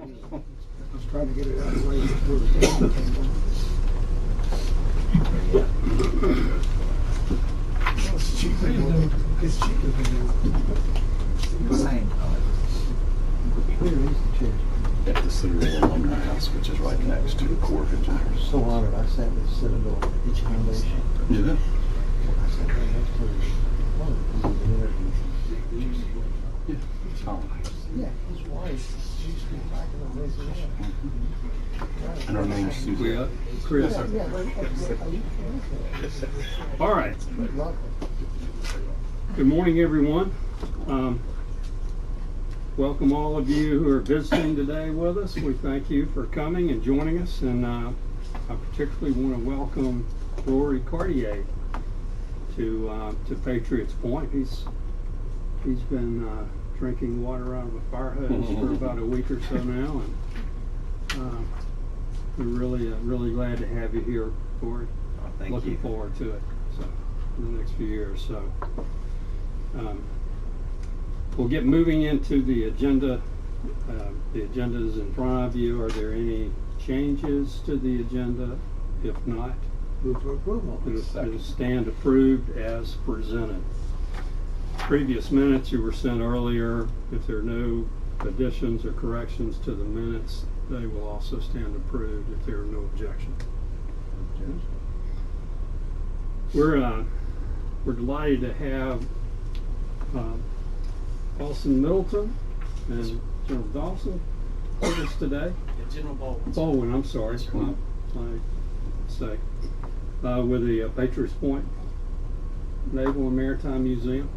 I was trying to get it out of the way before the camera came on. Well, it's cheaper than The same. Where is the chair? At the Citadel Alumni House, which is right next to the Corps of Engineers. So honored. I sat with Citadel Beach Foundation. Yeah. I sat right next to one of the people that interviewed. Oh. Yeah, his wife. She used to be back in the Louisiana. And her name's Susan. We Chris. Yeah, right. All right. Lovely. Good morning, everyone. Welcome all of you who are visiting today with us. We thank you for coming and joining us, and I particularly want to welcome Rory Cartier to Patriots Point. He's been drinking water out of a fire hose for about a week or so now, and we're really glad to have you here, Rory. Looking forward to it. So in the next few years. So we'll get moving into the agenda. The agenda is in front of you. Are there any changes to the agenda? If not, Move for approval. it'll stand approved as presented. Previous minutes you were sent earlier. If there are no additions or corrections to the minutes, they will also stand approved if there are no objections. We're delighted to have Austin Middleton and General Dawson with us today. Yeah, General Baldwin. Baldwin, I'm sorry, Yes, sir. my mistake. With the Patriots Point Naval and Maritime Museum.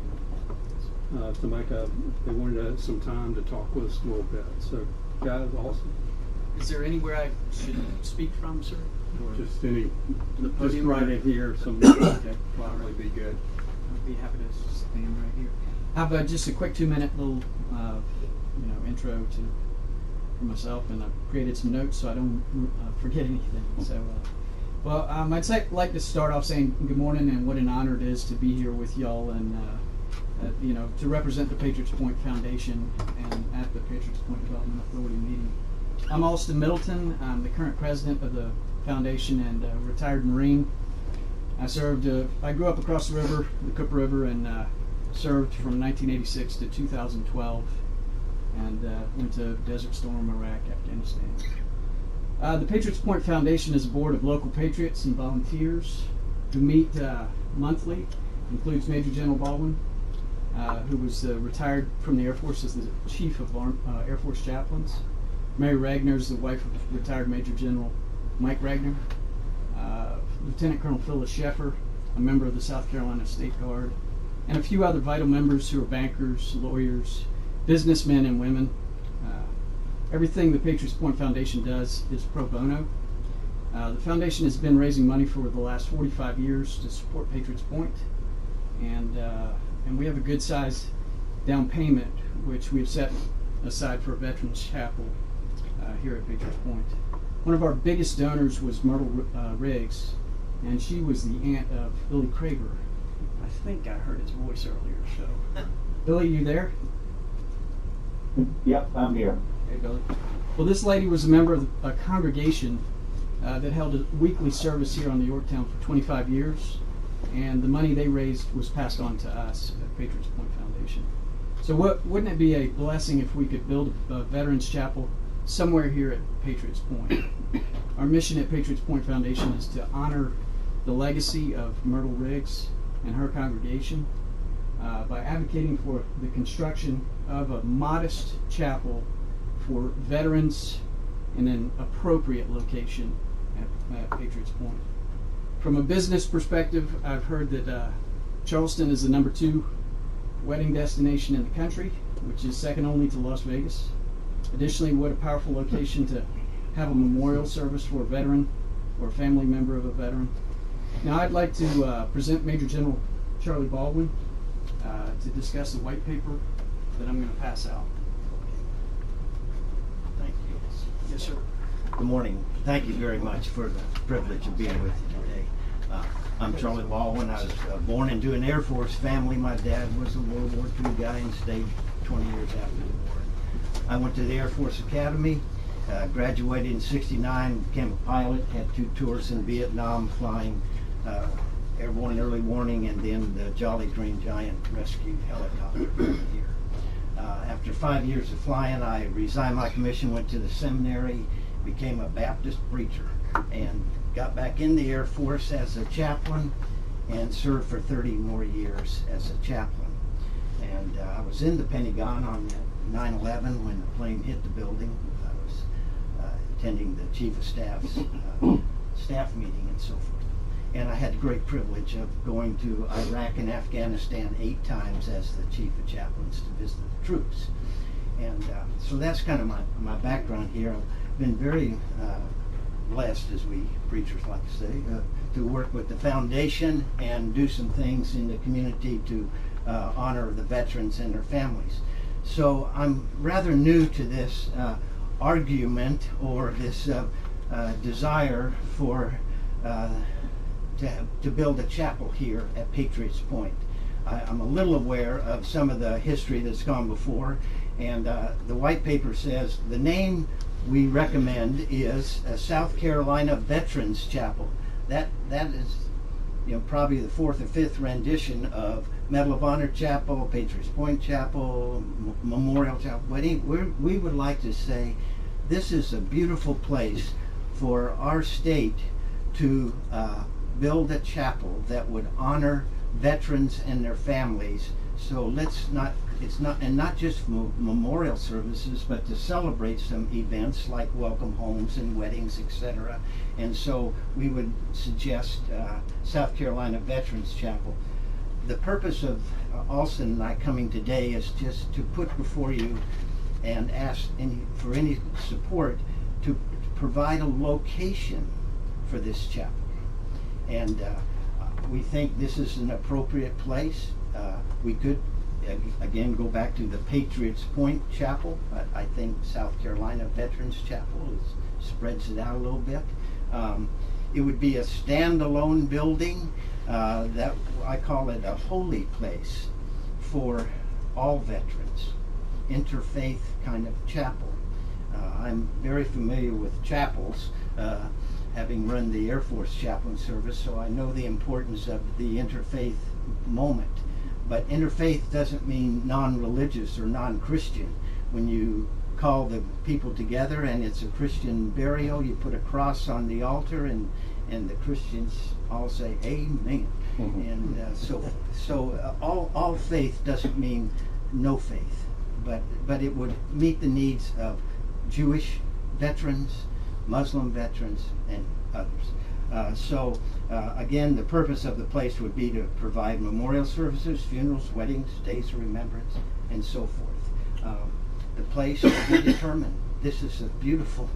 They wanted to have some time to talk with us a little bit. So, guys, awesome. Is there anywhere I should speak from, sir? Or Just the just podium right or- in here, some Okay. probably be good. I'd be happy to stand right here. How about just a quick 2-minute little, intro for myself, and I've created some notes so I don't forget anything. So, I'd like to start off saying good morning and what an honor it is to be here with y'all and to represent the Patriots Point Foundation and at the Patriots Point Development Authority meeting. I'm Austin Middleton. I'm the current president of the foundation and retired Marine. I grew up across the river, the Cooper River, and served from 1986 to 2012, and went to Desert Storm, Iraq, Afghanistan. The Patriots Point Foundation is a board of local patriots and volunteers who meet monthly. Includes Major General Baldwin, who was retired from the Air Force as the Chief of Air Force Chaplains. Mary Ragnar is the wife of retired Major General Mike Ragnar. Lieutenant Colonel Phyllis Sheffer, a member of the South Carolina State Guard, and a few other vital members who are bankers, lawyers, businessmen and women. Everything the Patriots Point Foundation does is pro bono. The foundation has been raising money for the last 45 years to support Patriots Point, and we have a good sized down payment which we've set aside for a Veterans Chapel here at Patriots Point. One of our biggest donors was Myrtle Riggs, and she was the aunt of Billy Craver. I think I heard his voice earlier, so. Billy, you there? Yep, I'm here. Hey, Billy. Well, this lady was a member of a congregation that held a weekly service here on the Yorktown for 25 years, and the money they raised was passed on to us at Patriots Point Foundation. So wouldn't it be a blessing if we could build a Veterans Chapel somewhere here at Patriots Point? Our mission at Patriots Point Foundation is to honor the legacy of Myrtle Riggs and her congregation by advocating for the construction of a modest chapel for veterans in an appropriate location at Patriots Point. From a business perspective, I've heard that Charleston is the #2 wedding destination in the country, which is second only to Las Vegas. Additionally, what a powerful location to have a memorial service for a veteran or a family member of a veteran. Now I'd like to present Major General Charlie Baldwin to discuss the white paper that I'm going to pass out. Thank you. Yes, sir. Good morning. Thank you very much for the privilege of being with you today. I'm Charlie Baldwin. I was born into an Air Force family. My dad was a World War II guy and stayed 20 years after the war. I went to the Air Force Academy, graduated in '69, became a pilot, had 2 tours in Vietnam flying airborne early warning and then the Jolly Green Giant rescue helicopter here. After 5 years of flying, I resigned my commission, went to the seminary, became a Baptist preacher, and got back in the Air Force as a chaplain and served for 30 more years as a chaplain. And I was in the Pentagon on 9/11 when the plane hit the building. I was attending the Chief of Staff's staff meeting and so forth. And I had the great privilege of going to Iraq and Afghanistan 8 times as the Chief of Chaplains to visit the troops. And so that's kind of my background here. I've been very blessed, as we preachers like to say, to work with the foundation and do some things in the community to honor the veterans and their families. So I'm rather new to this argument or this desire for to build a chapel here at Patriots Point. I'm a little aware of some of the history that's gone before, and the white paper says the name we recommend is a South Carolina Veterans Chapel. That is, probably the 4th or 5th rendition of Medal of Honor Chapel, Patriots Point Chapel, Memorial Chapel. But we would like to say this is a beautiful place for our state to build a chapel that would honor veterans and their families. So not just memorial services, but to celebrate some events like welcome homes and weddings, etc. And so we would suggest South Carolina Veterans Chapel. The purpose of Alston and I coming today is just to put before you and ask for any support to provide a location for this chapel. And we think this is an appropriate place. We could, again, go back to the Patriots Point Chapel, but I think South Carolina Veterans Chapel spreads it out a little bit. It would be a standalone building that I call it a holy place for all veterans, interfaith kind of chapel. I'm very familiar with chapels, having run the Air Force chaplain service, so I know the importance of the interfaith moment. But interfaith doesn't mean non-religious or non-Christian. When you call the people together and it's a Christian burial, you put a cross on the altar and the Christians all say amen. Mm-hmm. And so all faith doesn't mean no faith, but it would meet the needs of Jewish veterans, Muslim veterans, and others. Again, the purpose of the place would be to provide memorial services, funerals, weddings, days of remembrance, and so forth. The place will be determined. This is a beautiful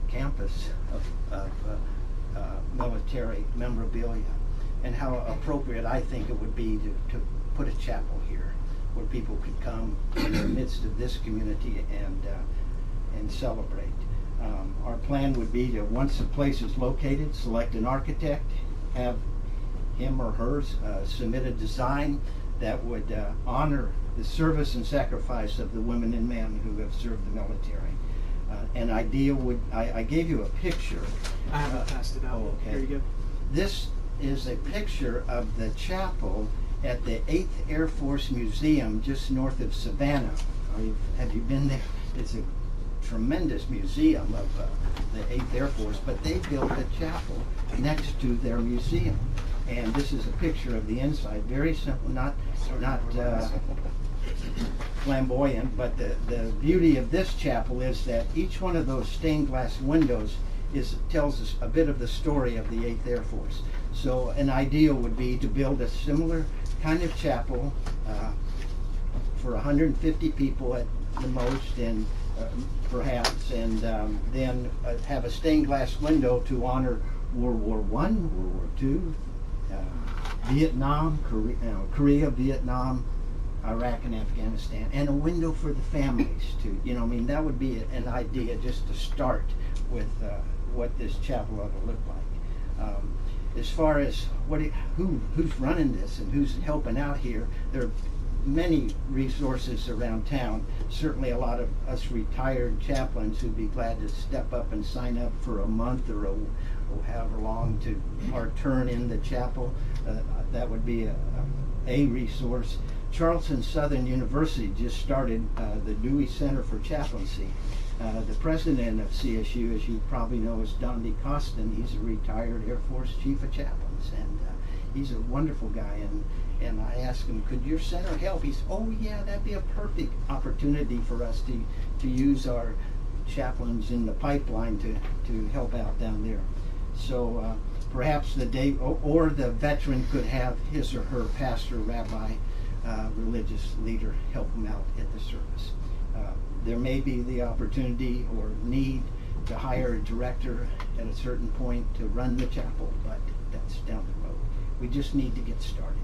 campus of military memorabilia, and how appropriate I think it would be to put a chapel here where people could come in the midst of this community and celebrate. Our plan would be to, once the place is located, select an architect, have him or hers submit a design that would honor the service and sacrifice of the women and men who have served the military. An idea would, I gave you a picture. I haven't passed it out. Oh, okay. Here you go. This is a picture of the chapel at the 8th Air Force Museum just north of Savannah. Have you been there? It's a tremendous museum of the 8th Air Force, but they built a chapel next to their museum. And this is a picture of the inside, very simple, not flamboyant, but the beauty of this chapel is that each one of those stained glass windows tells us a bit of the story of the 8th Air Force. So an ideal would be to build a similar kind of chapel for 150 people at the most, and perhaps, and then have a stained glass window to honor World War I, World War II, Vietnam, Korea, Vietnam, Iraq, and Afghanistan, and a window for the families too. That would be an idea just to start with what this chapel ought to look like. As far as who's running this and who's helping out here, there are many resources around town. Certainly a lot of us retired chaplains who'd be glad to step up and sign up for a month or however long to our turn in the chapel. That would be a resource. Charleston Southern University just started the Dewey Center for Chaplaincy. The president of CSU, as you probably know, is Don DeCostin. He's a retired Air Force Chief of Chaplains, and he's a wonderful guy. And I asked him, could your center help? He said, oh yeah, that'd be a perfect opportunity for us to use our chaplains in the pipeline to help out down there. So perhaps the day, or the veteran could have his or her pastor, rabbi, religious leader help him out at the service. There may be the opportunity or need to hire a director at a certain point to run the chapel, but that's down the road. We just need to get started.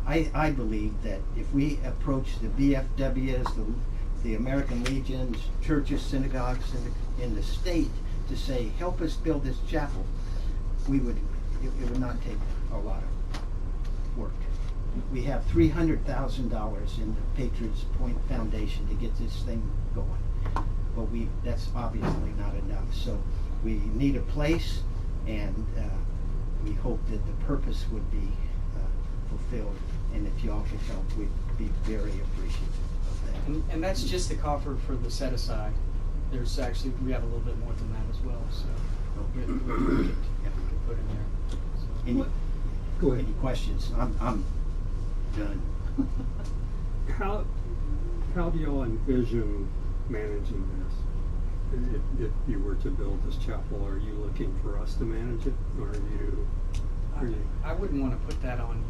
I believe that if we approach the VFWs, the American Legions, churches, synagogues in the state to say, help us build this chapel, it would not take a lot of work. We have $300,000 in the Patriots Point Foundation to get this thing going, but that's obviously not enough. So we need a place, and we hope that the purpose would be fulfilled. And if y'all could help, we'd be very appreciative of that. And that's just the coffer for the set aside. There's actually, we have a little bit more than that as well, so we could put in there. So. Go ahead. Any questions? I'm done. How do y'all envision managing this? If you were to build this chapel, are you looking for us to manage it, or are you? I wouldn't want to put that on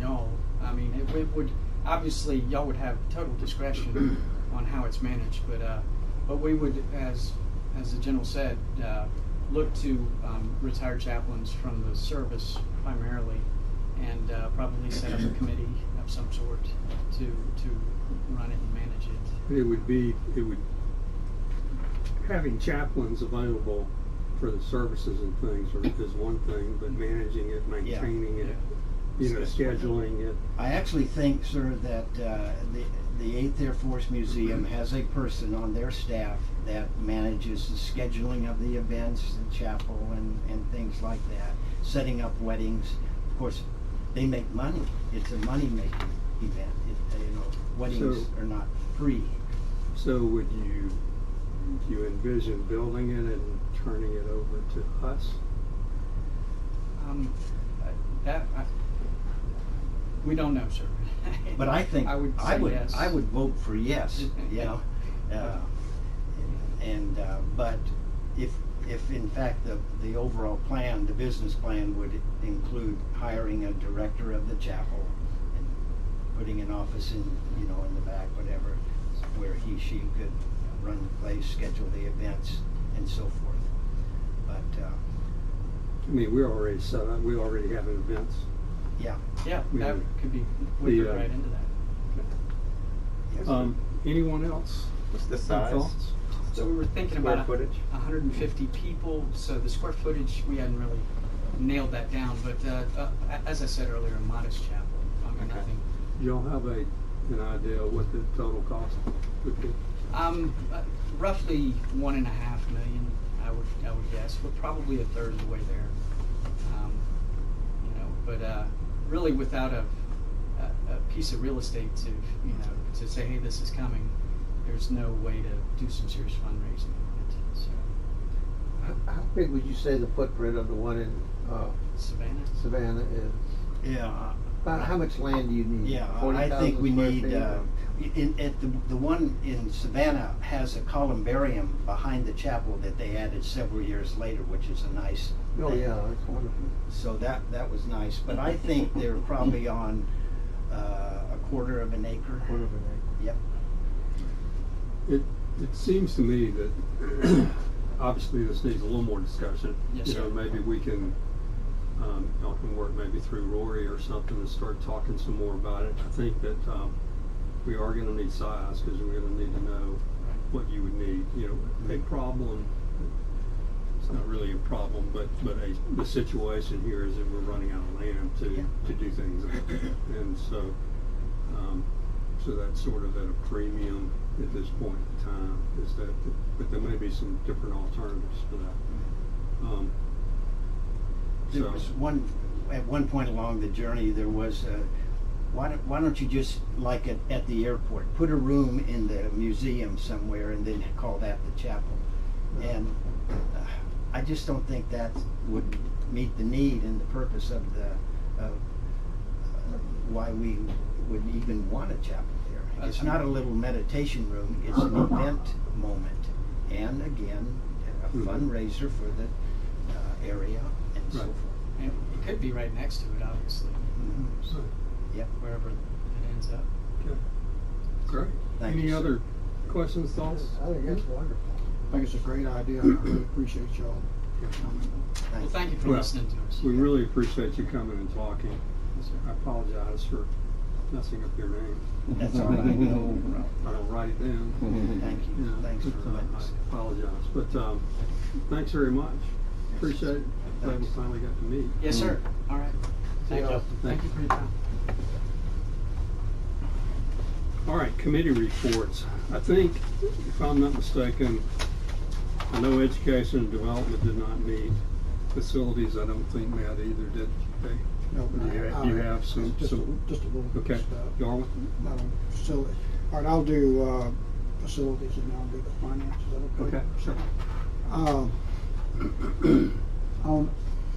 y'all. I mean, it would obviously y'all would have total discretion on how it's managed, but we would, as the general said, look to retired chaplains from the service primarily, and probably set up a committee of some sort to run it and manage it. Having chaplains available for the services and things is one thing, but managing it, maintaining it, scheduling it. I actually think, sir, that the 8th Air Force Museum has a person on their staff that manages the scheduling of the events, the chapel, and things like that, setting up weddings. Of course, they make money. It's a money-making event. Weddings are not free. So would you envision building it and turning it over to us? We don't know, sir. But I think I would yes. I would vote for yes. But if in fact the overall plan, the business plan, would include hiring a director of the chapel and putting an office in the back, whatever, where she could run the place, schedule the events, and so forth. But I mean, we're already set up. We already have events. Yeah, that could be put right into that. yes. Anyone else? What's the Have size? thoughts? So we were thinking Square about footage? 150 people. So the square footage, we hadn't really nailed that down. But as I said earlier, a modest chapel. I mean, Okay. nothing. Do y'all have an idea what the total cost would be? Roughly $1.5 million, I would guess. We're probably a third of the way there. But really, without a piece of real estate to say, hey, this is coming, there's no way to do some serious fundraising on it. So How big would you say the footprint of the one in Savannah is? Yeah. About how much land do you need? Yeah, 40,000 I think we square need, feet? the one in Savannah has a columbarium behind the chapel that they added several years later, which is a nice Oh, thing. yeah, that's wonderful. So that was nice, but I think they're probably on a quarter of an acre. Quarter of an acre. Yep. It seems to me that obviously this needs a little more discussion. Yes, sir. Maybe we can, y'all can work maybe through Rory or something and start talking some more about it. I think that we are going to need size, because we're going to need to know what you would need. A problem. It's not really a problem, but the situation here is that we're running out of land to do things in. And so So that's sort of at a premium at this point in time, is that, but there may be some different alternatives for that. There So- was at one point along the journey, there was why don't you just, like at the airport, put a room in the museum somewhere and then call that the chapel? And I just don't think that would meet the need and the purpose of why we would even want a chapel there. It's not a little meditation room, it's an event moment, and again, a fundraiser for the area and so Right. forth. And it could be right next to it, obviously, Mhm. Yep. wherever it ends up. Okay. Great. Thank Any you, sir. other questions, thoughts? I think that's wonderful. I think it's a great idea. I really appreciate y'all coming. Well, thank you for Well, listening to us. We really appreciate you coming and talking. Yes, sir. I apologize for messing up your name. That's all right. I'll write it down. Thank you. Yeah, Thanks for but, letting us. I apologize, but thanks very much. Appreciate it. Glad we Thanks. finally got to meet. Yes, sir. All right. Thank you. Yeah. Thank you for your time. All right, committee reports. I think, if I'm not mistaken, I know education and development did not meet. Facilities, I don't think met either, did they? No, but You have some, just a little bit okay. of stuff. Darwin? Not on facility. All right, I'll do facilities and I'll do the finance. Is that okay? Sure. On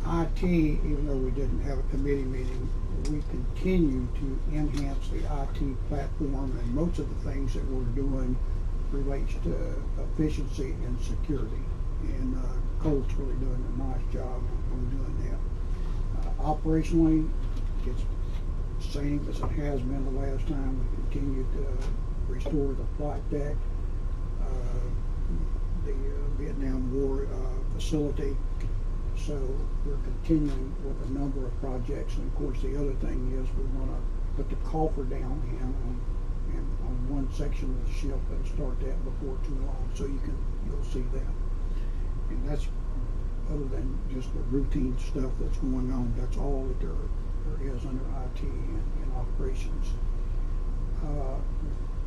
IT, even though we didn't have a committee meeting, we continue to enhance the IT platform, and most of the things that we're doing relates to efficiency and security. And Cole's really doing a nice job on doing that. Operationally, it's the same as it has been the last time. We continue to restore the flight deck, the Vietnam War facility. So we're continuing with a number of projects, and of course the other thing is we want to put the coffer down on one section of the ship and start that before too long. So you'll see that, and that's other than just the routine stuff that's going on. That's all that there is under IT and operations.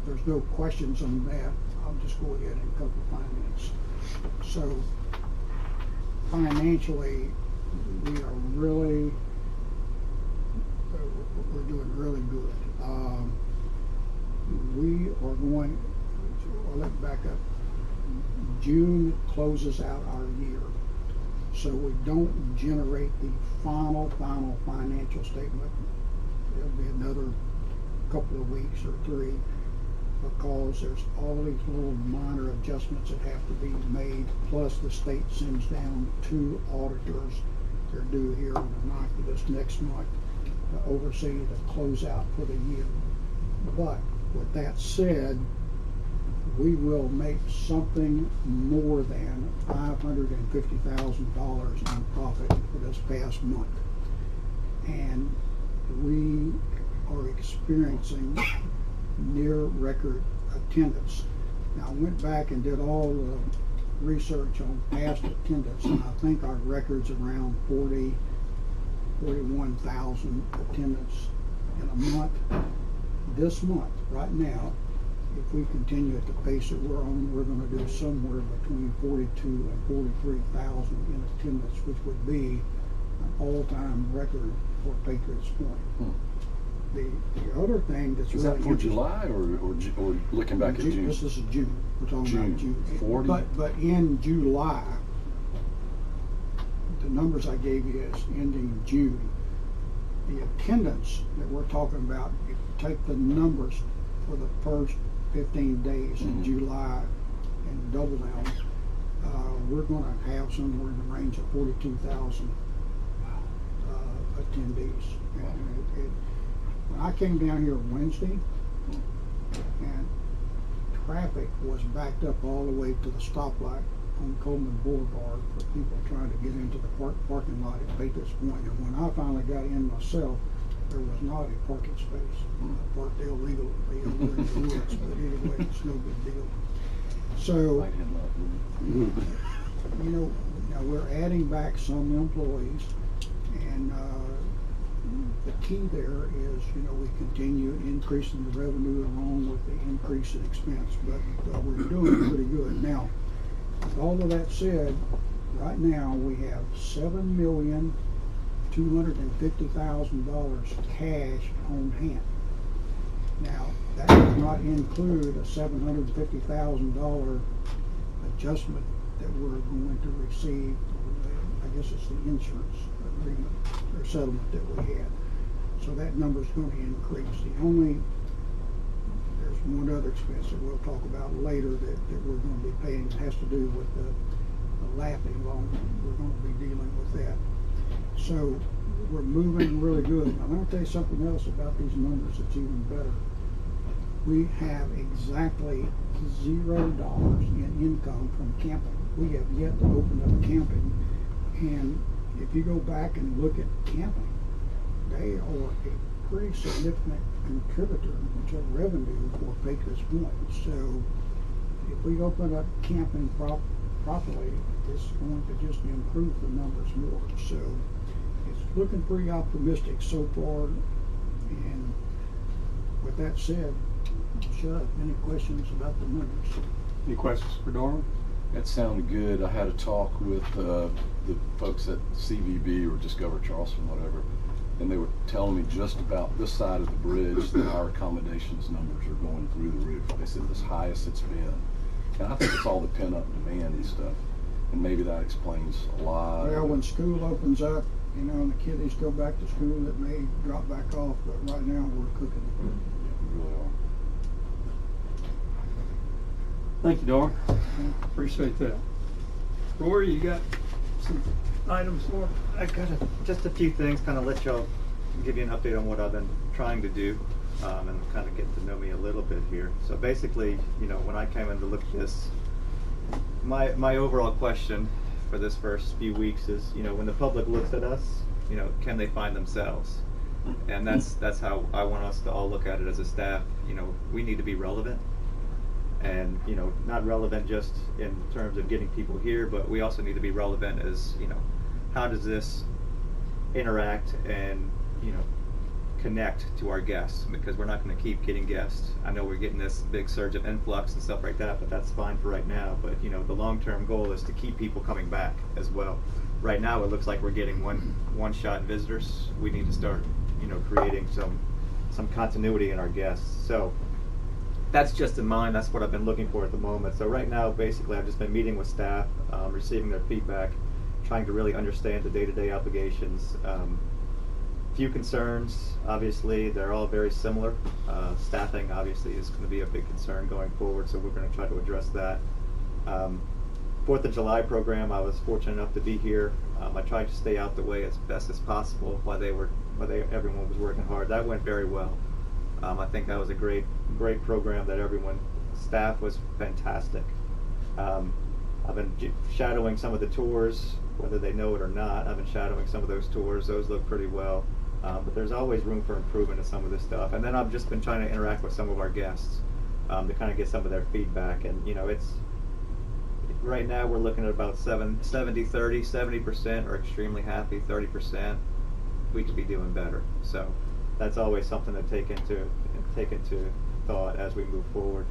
There's no questions on that. I'll just go ahead and cover finance. So financially, we are really, we're doing really good. We are going, I'll let me back up. June closes out our year. So we don't generate the final financial statement. It'll be another couple of weeks or 3, because there's all these little minor adjustments that have to be made, plus the state sends down 2 auditors. They're due here on the 9th of this next month to oversee the closeout for the year. But with that said, we will make something more than $550,000 in profit for this past month. And we are experiencing near record attendance. Now, I went back and did all the research on past attendance, and I think our record's around 41,000 attendance in a month. This month, right now, if we continue at the pace that we're on, we're going to do somewhere between 42 and 43,000 in attendance, which would be an all-time record for Patriots Point. The other thing that's Is really that for July or looking back at June? This is June. We're talking about June. June. 40? But in July, the numbers I gave you is ending June. The attendance that we're talking about, if you take the numbers for the first 15 days in July and double them, we're going to have somewhere in the range of 42,000 attendees. And when I came down here Wednesday, and traffic was backed up all the way to the stoplight on Coleman Boulevard for people trying to get into the parking lot at Patriots Point. And when I finally got in myself, there was not a parking space. I parked illegally over in the woods, but anyway, it's no big deal. So, you know, now we're adding back some employees, and the key there is, you know, we continue increasing the revenue along with the increase in expense, but we're doing pretty good. Now, with all of that said, right now we have $7,250,000 cash on hand. Now, that does not include a $750,000 adjustment that we're going to receive. I guess it's the insurance agreement or settlement that we had. So that number's going to increase. There's one other expense that we'll talk about later that we're going to be paying. It has to do with the lapping loan. We're going to be dealing with that. So we're moving really good. I'm going to tell you something else about these numbers that's even better. We have exactly $0 in income from camping. We have yet to open up camping. And if you go back and look at camping, they are a pretty significant contributor to revenue for Patriots Point. So if we open up camping properly, it's going to just improve the numbers more. So it's looking pretty optimistic so far. And with that said, shut up. Any questions about the numbers? Any questions for Darwin? That sounded good. I had a talk with the folks at CVB or Discover Charleston, whatever, and they were telling me just about this side of the bridge that our accommodations numbers are going through the roof. They said the highest it's been. And I think it's all the pent-up demand and stuff. And maybe that explains a lot. Well, when school opens up, you know, and the kiddies go back to school, it may drop back off, but right now we're cooking. Yeah, we really are. Thank you, Darwin. Appreciate that. Rory, you got some items for? I got just a few things, kind of let y'all give you an update on what I've been trying to do, and kind of get to know me a little bit here. So basically, you know, when I came in to look at this, my overall question for this first few weeks is, you know, when the public looks at us, you know, can they find themselves? And that's how I want us to all look at it as a staff. You know, we need to be relevant. And, you know, not relevant just in terms of getting people here, but we also need to be relevant as, you know, how does this interact and, you know, connect to our guests? Because we're not going to keep getting guests. I know we're getting this big surge of influx and stuff like that, but that's fine for right now. But, you know, the long-term goal is to keep people coming back as well. Right now, it looks like we're getting one-shot visitors. We need to start, you know, creating some continuity in our guests. So that's just in mind. That's what I've been looking for at the moment. So right now, basically, I've just been meeting with staff, receiving their feedback, trying to really understand the day-to-day obligations. Few concerns, obviously, they're all very similar. Staffing, obviously, is going to be a big concern going forward, so we're going to try to address that. 4th of July program, I was fortunate enough to be here. I tried to stay out the way as best as possible while everyone was working hard. That went very well. I think that was a great program that staff was fantastic. I've been shadowing some of the tours, whether they know it or not. I've been shadowing some of those tours. Those look pretty well. But there's always room for improvement in some of this stuff. And then I've just been trying to interact with some of our guests to kind of get some of their feedback. And, you know, right now we're looking at about 70-30, 70% are extremely happy, 30% we could be doing better. So that's always something to take into thought as we move forward.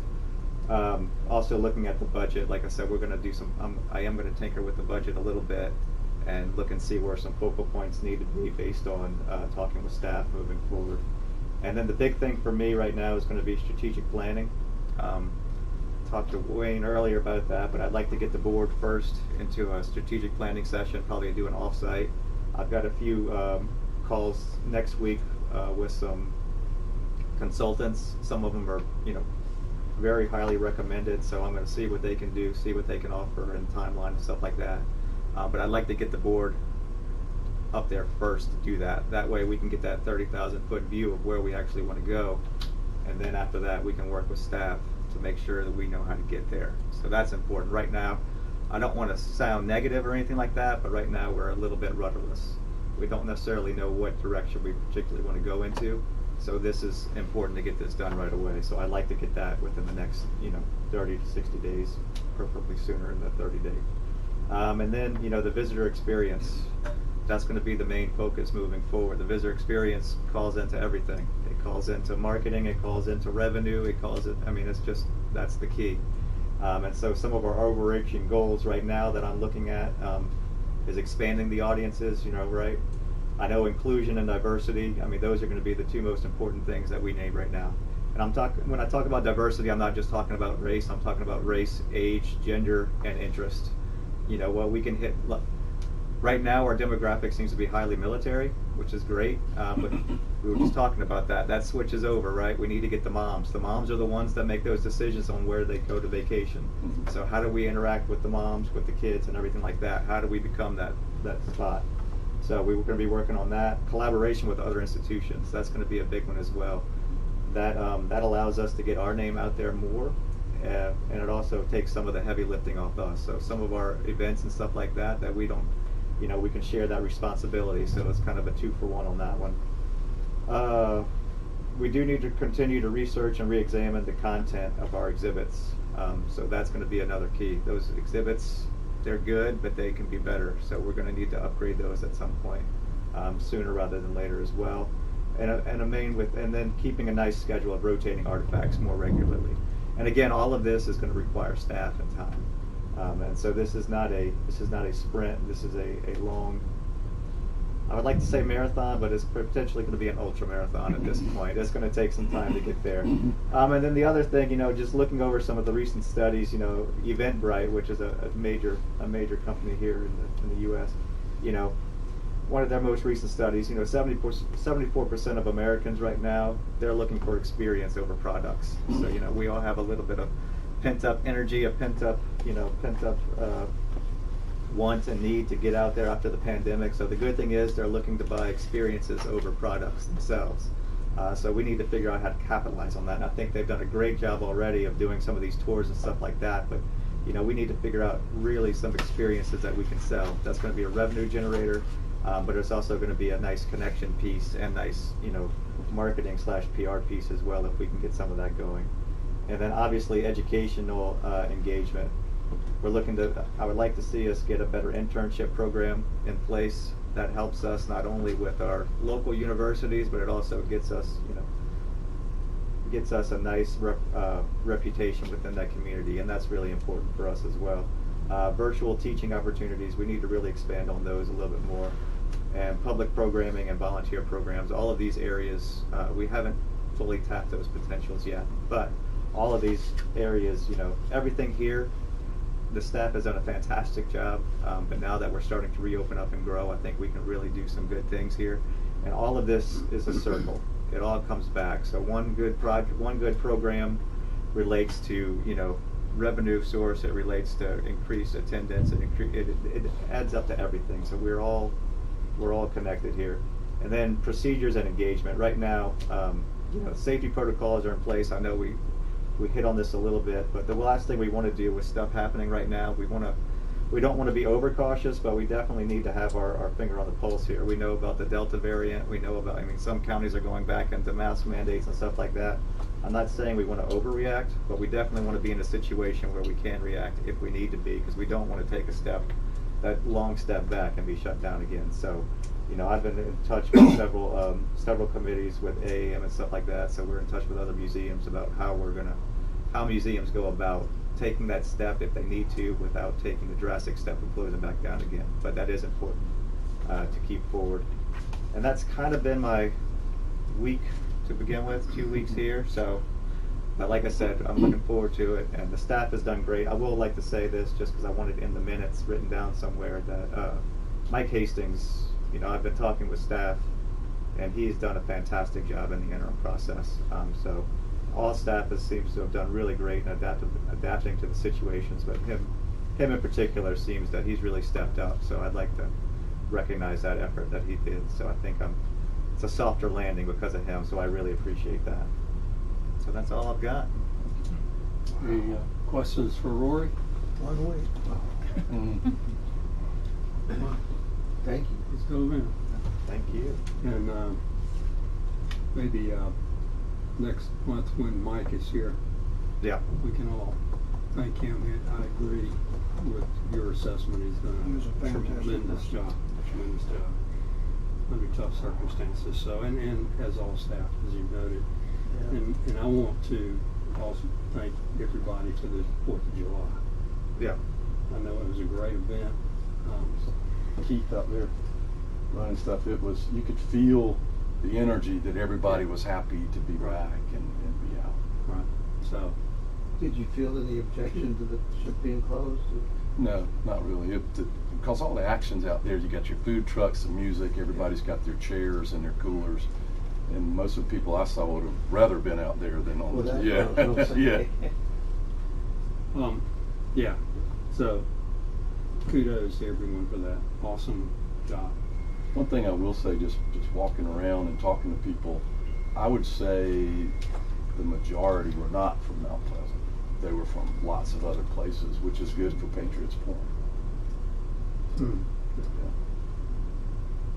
Also looking at the budget, like I said, we're going to do I am going to tinker with the budget a little bit and look and see where some focal points need to be based on talking with staff moving forward. And then the big thing for me right now is going to be strategic planning. Talked to Wayne earlier about that, but I'd like to get the board first into a strategic planning session, probably do an offsite. I've got a few calls next week with some consultants. Some of them are, you know, very highly recommended, so I'm going to see what they can do, see what they can offer and timeline and stuff like that. But I'd like to get the board up there first to do that. That way we can get that 30,000 foot view of where we actually want to go, and then after that we can work with staff to make sure that we know how to get there. So that's important. Right now, I don't want to sound negative or anything like that, but right now we're a little bit rudderless. We don't necessarily know what direction we particularly want to go into. So this is important to get this done right away. So I'd like to get that within the next, 30 to 60 days, preferably sooner in the 30 days. And then, the visitor experience. That's going to be the main focus moving forward. The visitor experience calls into everything. It calls into marketing, it calls into revenue, it's just, that's the key. And so some of our overarching goals right now that I'm looking at is expanding the audiences, right? I know inclusion and diversity, those are going to be the two most important things that we need right now. And when I talk about diversity, I'm not just talking about race, I'm talking about race, age, gender, and interest. What we can hit. Right now, our demographic seems to be highly military, which is great, but we were just talking about that. That switch is over, right? We need to get the moms. The moms are the ones that make those decisions on where they go to vacation. So how do we interact with the moms, with the kids, and everything like that? How do we become that spot? So we're going to be working on that. Collaboration with other institutions, that's going to be a big one as well. That allows us to get our name out there more, and it also takes some of the heavy lifting off us. So some of our events and stuff like that we don't, we can share that responsibility. So it's kind of a 2-for-1 on that one. We do need to continue to research and re-examine the content of our exhibits. So that's going to be another key. Those exhibits, they're good, but they can be better. So we're going to need to upgrade those at some point, sooner rather than later as well. And then keeping a nice schedule of rotating artifacts more regularly. And again, all of this is going to require staff and time. And so this is not a sprint. This is a long, I would like to say marathon, but it's potentially going to be an ultra marathon at this point. It's going to take some time to get there. And then the other thing, just looking over some of the recent studies, Eventbrite, which is a major company here in the U.S., one of their most recent studies, 74% of Americans right now, they're looking for experience over products. So, we all have a little bit of pent-up energy, a pent-up want and need to get out there after the pandemic. So the good thing is they're looking to buy experiences over products themselves. So we need to figure out how to capitalize on that. And I think they've done a great job already of doing some of these tours and stuff like that. But we need to figure out really some experiences that we can sell. That's going to be a revenue generator. But it's also going to be a nice connection piece and nice, marketing / PR piece as well if we can get some of that going. And then obviously educational engagement. I would like to see us get a better internship program in place that helps us not only with our local universities, but it also gets us a nice reputation within that community, and that's really important for us as well. Virtual teaching opportunities, we need to really expand on those a little bit more. And public programming and volunteer programs, all of these areas, we haven't fully tapped those potentials yet. But all of these areas, everything here, the staff has done a fantastic job. But now that we're starting to reopen up and grow, I think we can really do some good things here. And all of this is a circle. It all comes back. So one good program relates to, revenue source. It relates to increased attendance. It adds up to everything. So we're all connected here. And then procedures and engagement. Right now, safety protocols are in place. I know we hit on this a little bit, but the last thing we want to do with stuff happening right now, we don't want to be overcautious, but we definitely need to have our finger on the pulse here. We know about the Delta variant. We know about, some counties are going back into mask mandates and stuff like that. I'm not saying we want to overreact, but we definitely want to be in a situation where we can react if we need to be, because we don't want to take that long step back and be shut down again. So, I've been in touch with several committees with AAM and stuff like that. So we're in touch with other museums about how museums go about taking that step if they need to, without taking the drastic step of closing back down again. But that is important to keep forward. And that's kind of been my week to begin with, 2 weeks here. So, but like I said, I'm looking forward to it, and the staff has done great. I will like to say this, just because I wanted in the minutes written down somewhere, that Mike Hastings, I've been talking with staff, and he's done a fantastic job in the interim process. So all staff seems to have done really great in adapting to the situations, but him in particular seems that he's really stepped up. So I'd like to recognize that effort that he did. So I think it's a softer landing because of him, so I really appreciate that. So that's all I've got. Any questions for Rory? By the way, Thank you. Let's go in. Thank you. And maybe next month when Mike is here, Yeah. we can all thank him. I agree with your assessment. He's He was a done a fantastic tremendous person. job. Tremendous job. under tough circumstances. So, and as all staff, as you noted, and I want to also thank everybody for the 4th of July. Yeah. I know it was a great event. Keith up there running stuff, it was, you could feel the energy that everybody was happy to be back and be out. Right. So, Did you feel any objection to the ship being closed? No, not really. Because all the action's out there. You got your food trucks, the music, everybody's got their chairs and their coolers. And most of the people I saw would have rather been out there than on Well, the, that's yeah, what I was gonna yeah. say. yeah. So, kudos to everyone for that. Awesome job. One thing I will say, just walking around and talking to people, I would say the majority were not from Mount Pleasant. They were from lots of other places, which is good for Patriots Point. Hmm. Yeah.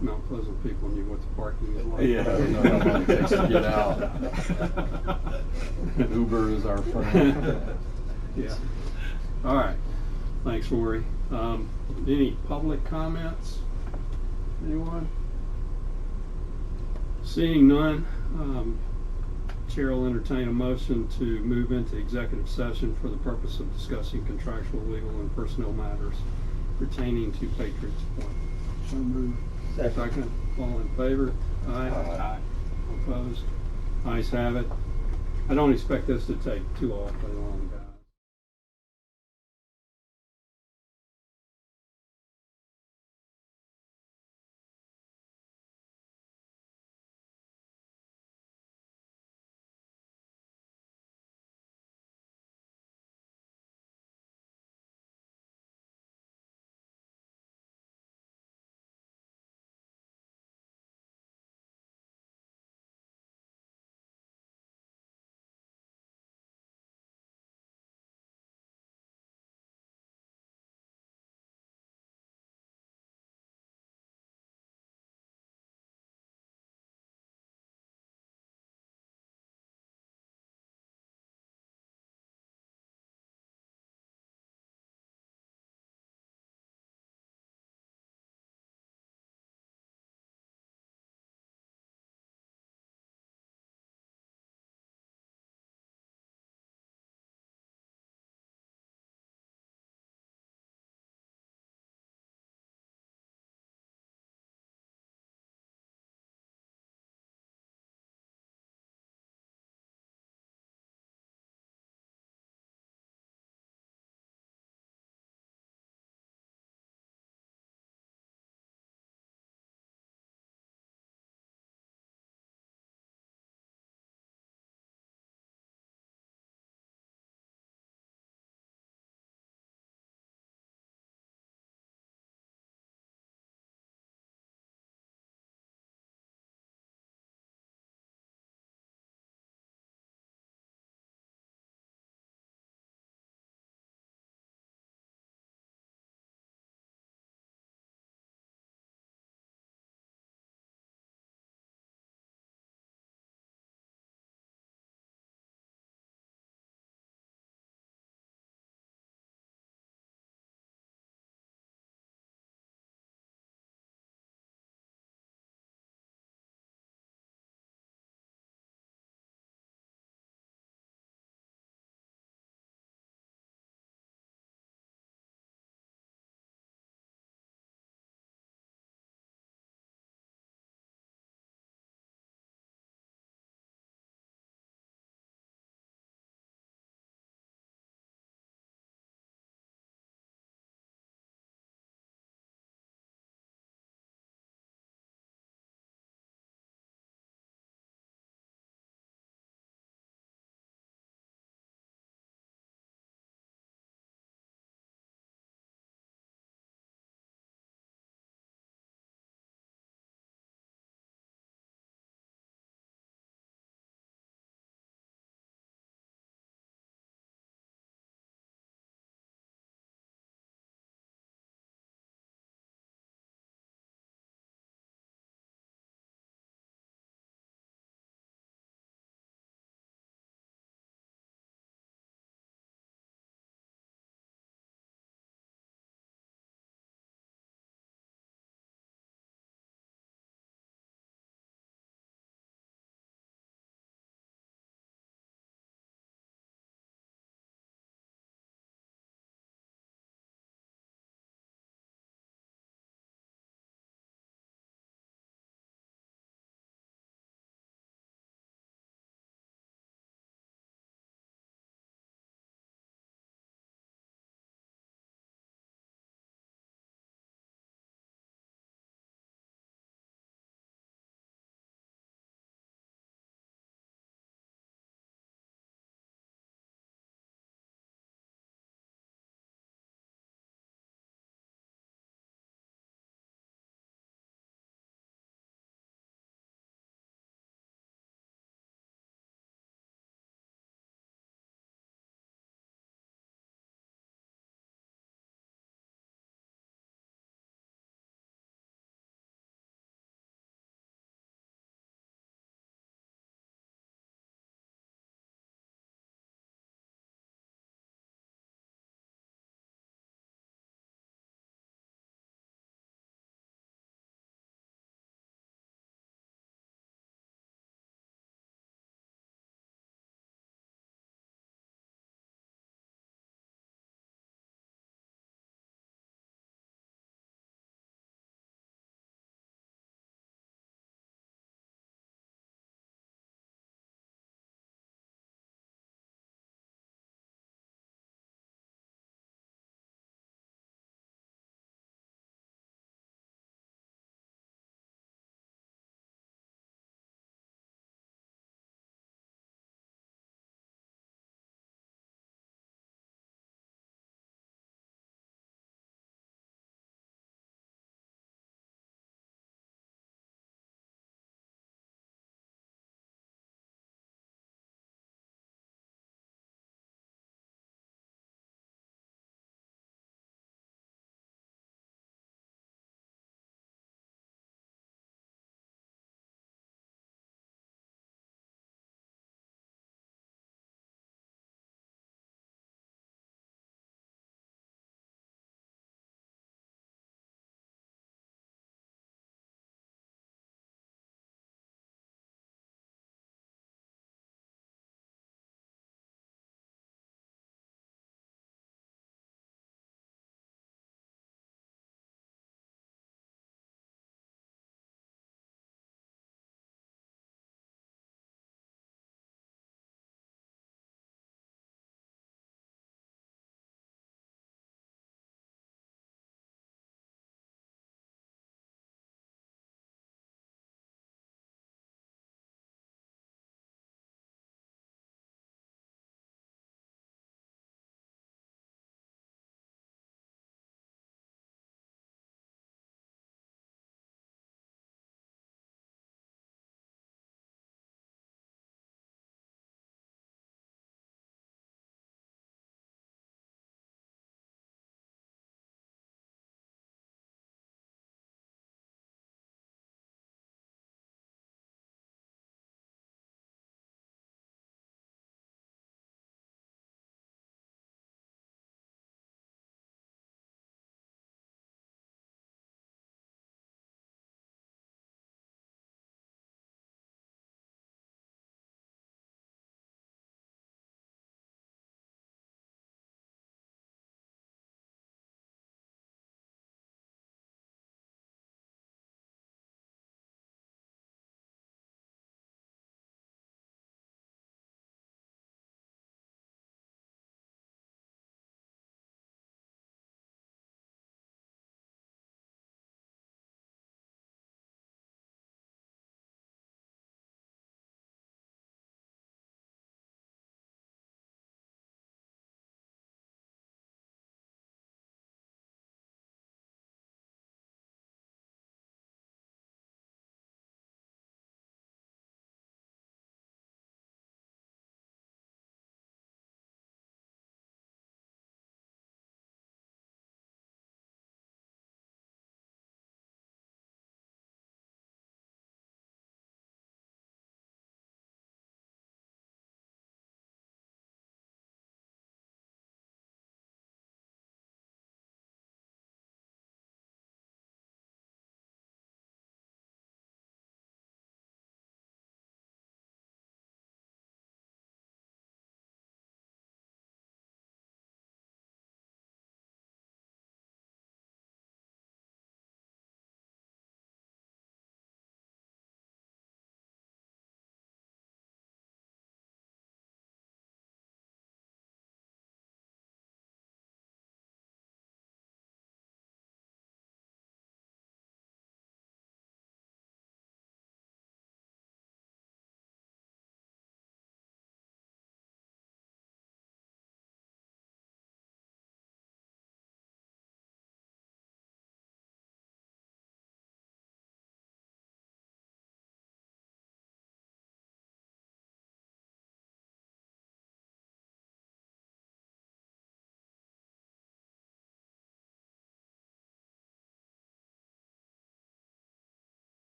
Mount Pleasant people knew what the parking was like. Yeah, I know how long it takes to get out. Uber is our friend. Yeah. All right. Thanks, Rory. Any public comments? Anyone? Seeing none, Chair will entertain a motion to move into executive session for the purpose of discussing contractual, legal, and personnel matters pertaining to Patriots Point. So moved. Second. All in favor? Aye. Aye. Opposed? Ayes have it. I don't expect this to take too awfully long, guys.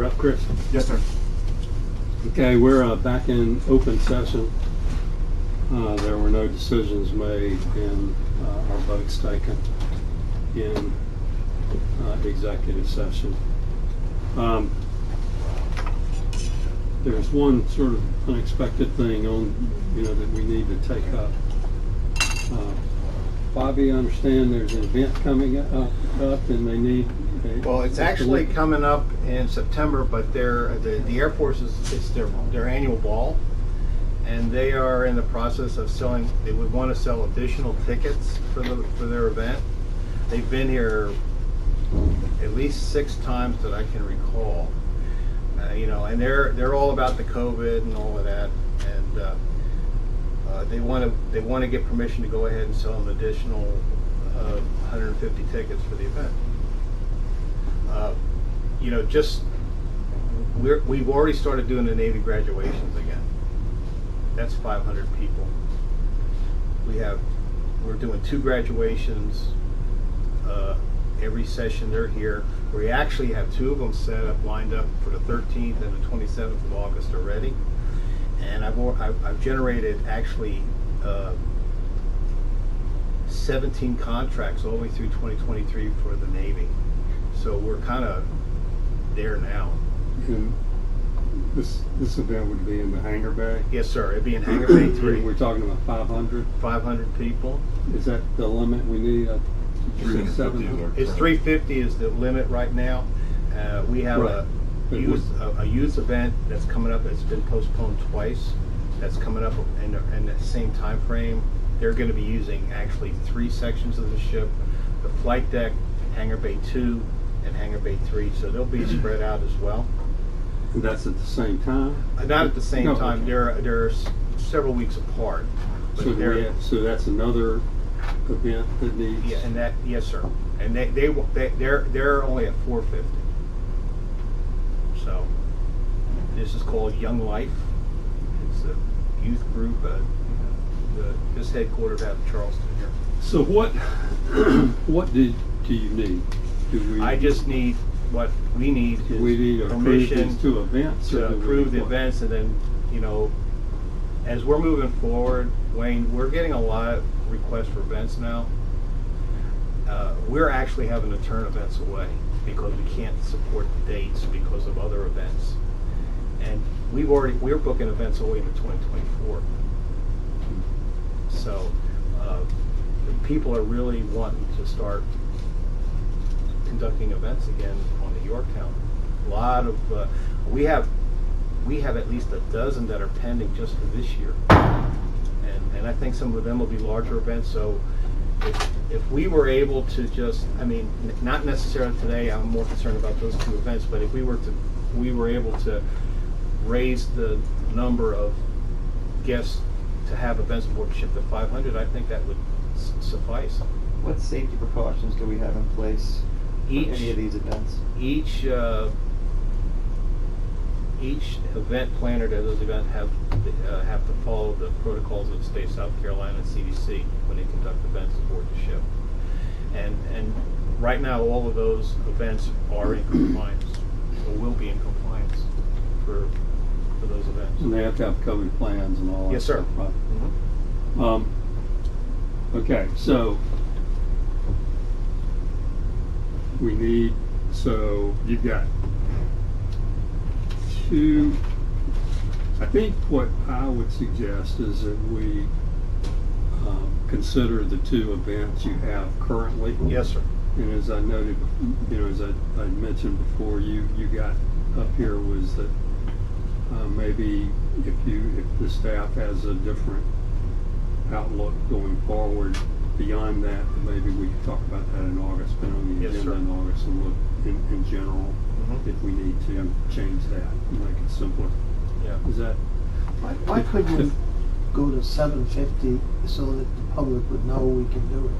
You're up, Chris. Yes, sir. Okay, we're back in open session. There were no decisions made and our votes taken in executive session. There's one sort of unexpected thing that we need to take up. Bobby, I understand there's an event coming up and they need Well, it's actually coming up in September, but the Air Force it's their annual ball, and they are in the process of selling. They would want to sell additional tickets for their event. They've been here at least 6 times that I can recall. And they're all about the COVID and all of that, and they want to get permission to go ahead and sell an additional 150 tickets for the event. We've already started doing the Navy graduations again. That's 500 people. We're doing 2 graduations every session they're here. We actually have 2 of them set up, lined up for the 13th and the 27th of August already. And I've generated actually 17 contracts all the way through 2023 for the Navy. So we're kind of there now. And this event would be in the hangar bay? Yes, sir. It'd be in Hangar Bay 3. We're talking about 500? 500 people. Is that the limit we need? 700? It's 350 is the limit right now. We have Right. a youth event that's coming up. It's been postponed twice. That's coming up in the same time frame. They're going to be using actually 3 sections of the ship: the flight deck, Hangar Bay 2, and Hangar Bay 3. So they'll be spread out as well. And that's at the same time? Not at the same No, time. okay. They're several weeks apart. But So that's another event that needs. Yeah, and that, yes, sir. And they're only at 450. So this is called Young Life. It's a youth group, just headquartered out of Charleston here. So what do you need? I just need what we need is we need to approve permission these 2 events to approve the events, and then as we're moving forward, Wayne, we're getting a lot of requests for events now. We're actually having to turn events away because we can't support the dates because of other events. And we're booking events all the way into 2024. So people are really wanting to start conducting events again on the Yorktown. A lot of we have at least a dozen that are pending just for this year, and I think some of them will be larger events. So if we were able to just, not necessarily today, I'm more concerned about those 2 events, but if we were able to raise the number of guests to have events aboard the ship to 500, I think that would suffice. What safety precautions do we have in place for any of these events? Each event planner to those events have to follow the protocols of the state of South Carolina and CDC when they conduct events aboard the ship. And right now, all of those events are in compliance, or will be in compliance for those events. And they have to have COVID plans and all that. Yes, sir. Stuff, right? Mm-hmm. Okay, so you've got 2. I think what I would suggest is that we consider the 2 events you have currently. Yes, sir. And as I noted, as I mentioned before, you got up here was that maybe if the staff has a different outlook going forward beyond that, maybe we can talk about that in August, but on the Yes, agenda sir. in August and look in general if we need to change that and make it simpler. Yeah. Is that? Why couldn't we go to 750 so that the public would know we can do it?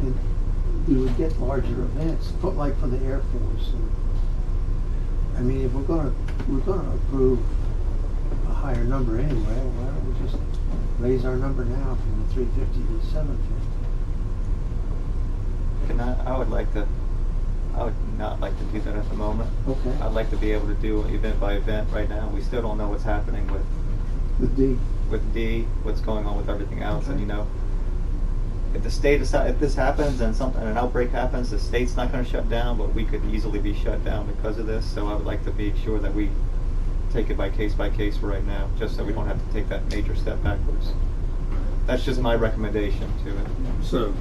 And we would get larger events, like for the Air Force. And, if we're gonna approve a higher number anyway, why don't we just raise our number now from the 350 to 750? And I would like to I would not like to do that at the moment. Okay. I'd like to be able to do event by event right now. We still don't know what's happening The D. with D, what's going on with everything else, and Okay. you know, if the state if this happens and an outbreak happens, the state's not going to shut down, but we could easily be shut down because of this. So I would like to be sure that we take it by case for right now, just so we don't have to take that major step backwards. That's just my recommendation to it. So,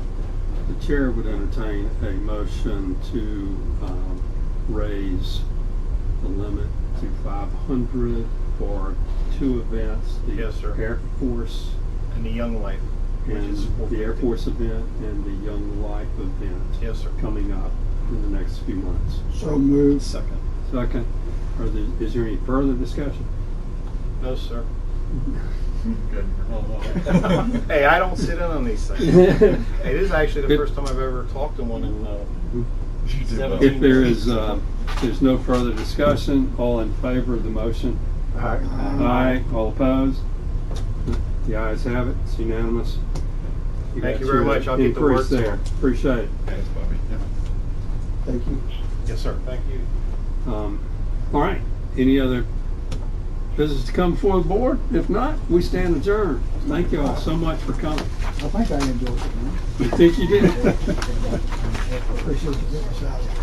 the chair would entertain a motion to raise the limit to 500 for 2 events. The Yes, sir. Air Force And the Young Life, which and is the Air Force event and the Young Life event. Yes, sir. Coming up in the next few months. So moved. Second. Second, is there any further discussion? No, sir. Good. Hey, I don't sit in on these things. It is actually the first time I've ever talked to one in You did well. If there is, there's no further discussion, all in favor of the motion? Aye. All opposed? The ayes have it, it's unanimous. Thank you got very your much. I'll get to increase work there. soon. Appreciate it. Thanks, Bobby. Thank you. Yes, sir. Thank you. All right, any other business to come before the board? If not, we stand adjourned. Thank you all so much for coming. I think I enjoyed it, man. You think you did? Appreciate you getting us out.